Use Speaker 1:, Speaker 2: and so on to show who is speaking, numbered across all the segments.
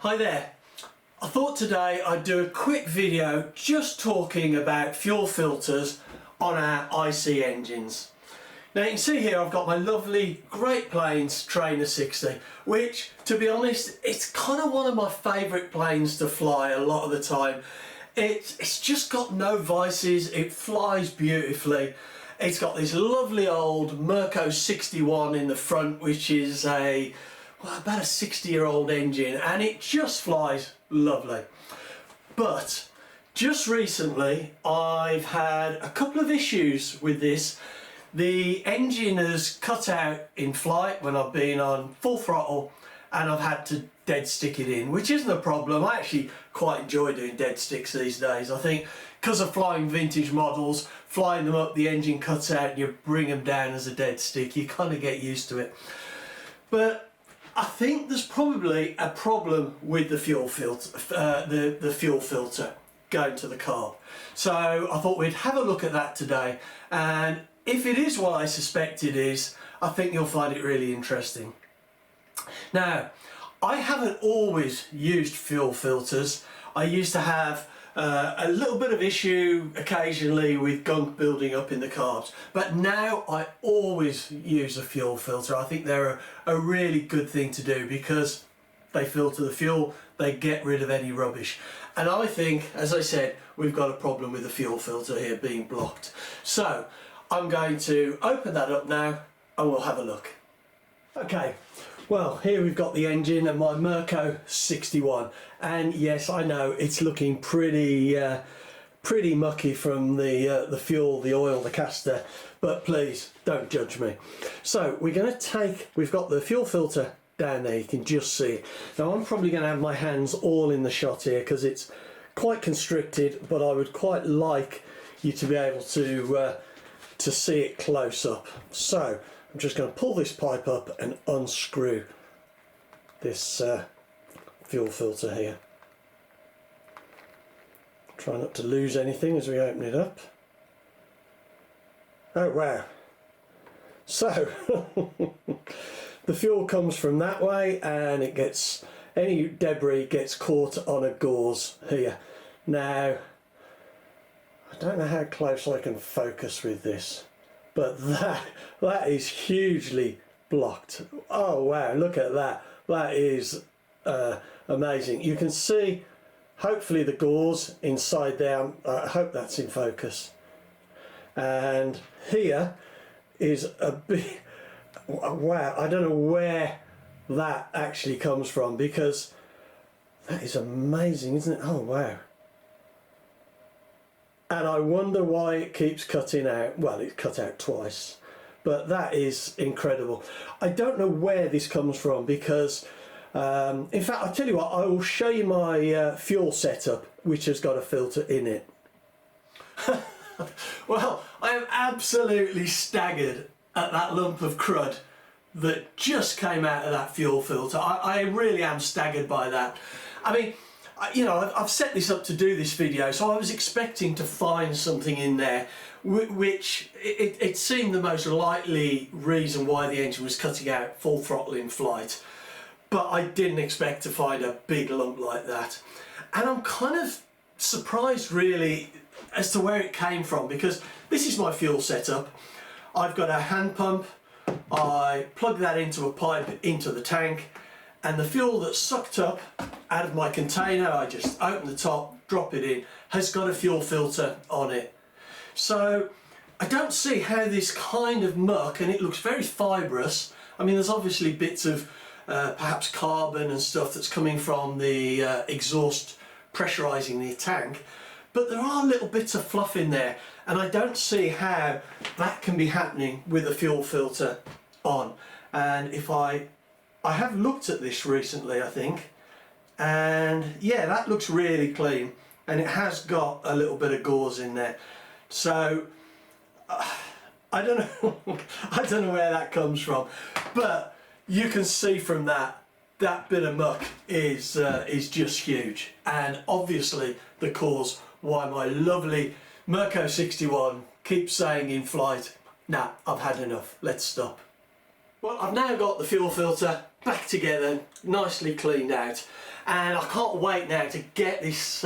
Speaker 1: Hi there. I thought today I'd do a quick video just talking about fuel filters on our IC engines. Now you can see here I've got my lovely Great Plains Trainer 60, which to be honest it's kind of one of my favourite planes to fly a lot of the time. It's just got no vices, it flies beautifully. It's got this lovely old Mirco 61 in the front, which is about a 60-year-old engine, and it just flies lovely. But just recently I've had a couple of issues with this. The engine has cut out in flight when I've been on full throttle, and I've had to dead stick it in, which isn't a problem. I actually quite enjoy doing dead sticks these days. I think because of flying vintage models, flying them up, the engine cuts out and you bring them down as a dead stick, you kind of get used to it. But I think there's probably a problem with the fuel filter, the fuel filter going to the carb. So I thought we'd have a look at that today, and if it is what I suspect it is, I think you'll find it really interesting. Now, I haven't always used fuel filters. I used to have a little bit of issue occasionally with gunk building up in the carbs, but now I always use a fuel filter. I think they're a really good thing to do because they filter the fuel, they get rid of any rubbish. And I think, as I said, we've got a problem with the fuel filter here being blocked. So I'm going to open that up now and we'll have a look. Okay. Well, here we've got the engine and my Mirco 61, and yes, I know it's looking pretty mucky from the fuel, the oil, the caster, but please don't judge me. So we're going to we've got the fuel filter down there, you can just see it. Now I'm probably going to have my hands all in the shot here because it's quite constricted, but I would quite like you to be able to see it close up. So I'm just going to pull this pipe up and unscrew this fuel filter here. Try not to lose anything as we open it up. Oh wow. So the fuel comes from that way and it gets, any debris gets caught on a gauze here. Now I don't know how close I can focus with this, but that is hugely blocked. Oh wow, look at that. That is amazing. You can see hopefully the gauze inside there. I hope that's in focus. And here is a big, wow, I don't know where that actually comes from because that is amazing, isn't it? Oh wow. And I wonder why it keeps cutting out. Well, it's cut out twice, but that is incredible. I don't know where this comes from because, in fact, I'll tell you what, I will show you my fuel setup, which has got a filter in it. Well, I am absolutely staggered at that lump of crud that just came out of that fuel filter. I really am staggered by that. I mean, you know, I've set this up to do this video, so I was expecting to find something in there which it seemed the most likely reason why the engine was cutting out full throttle in flight, but I didn't expect to find a big lump like that. And I'm kind of surprised really as to where it came from, because this is my fuel setup. I've got a hand pump, I plug that into a pipe into the tank, and the fuel that's sucked up out of my container, I just open the top, drop it in, has got a fuel filter on it. So I don't see how this kind of muck, and it looks very fibrous. I mean, there's obviously bits of perhaps carbon and stuff that's coming from the exhaust pressurizing the tank, but there are little bits of fluff in there, and I don't see how that can be happening with a fuel filter on. And if I have looked at this recently, I think, and yeah, that looks really clean, and it has got a little bit of gauze in there. So I don't know I don't know where that comes from, but you can see from that bit of muck is just huge, and obviously the cause why my lovely Mirco 61 keeps saying in flight, nah, I've had enough, let's stop. Well, I've now got the fuel filter back together, nicely cleaned out. And I can't wait now to get this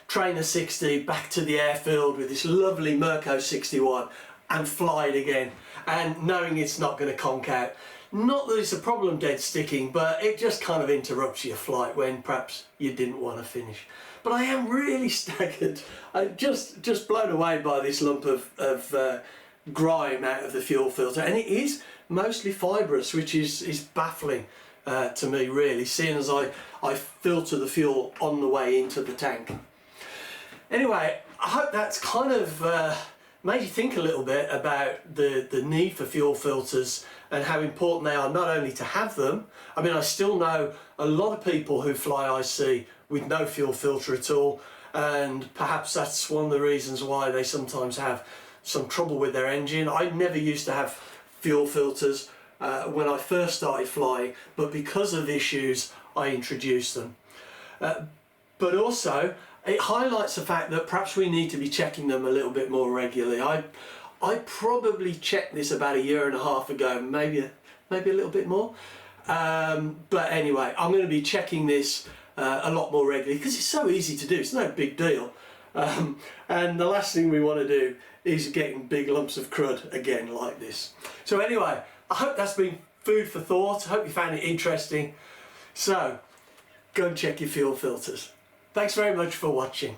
Speaker 1: Trainer 60 back to the airfield with this lovely Mirko 61 and fly it again, and knowing it's not going to conk out. Not that it's a problem dead sticking, but it just kind of interrupts your flight when perhaps you didn't want to finish. But I am really staggered. I'm just blown away by this lump of grime out of the fuel filter, and it is mostly fibrous, which is baffling to me really, seeing as I filter the fuel on the way into the tank. Anyway, I hope that's kind of made you think a little bit about the need for fuel filters and how important they are, not only to have them. I mean, I still know a lot of people who fly IC with no fuel filter at all, and perhaps that's one of the reasons why they sometimes have some trouble with their engine. I never used to have fuel filters when I first started flying, but because of issues I introduced them. But also it highlights the fact that perhaps we need to be checking them a little bit more regularly. I probably checked this about 1.5 years ago, maybe a little bit more. But anyway, I'm going to be checking this a lot more regularly because it's so easy to do. It's no big deal. And the last thing we want to do is getting big lumps of crud again like this. So anyway, I hope that's been food for thought. I hope you found it interesting. So go and check your fuel filters. Thanks very much for watching.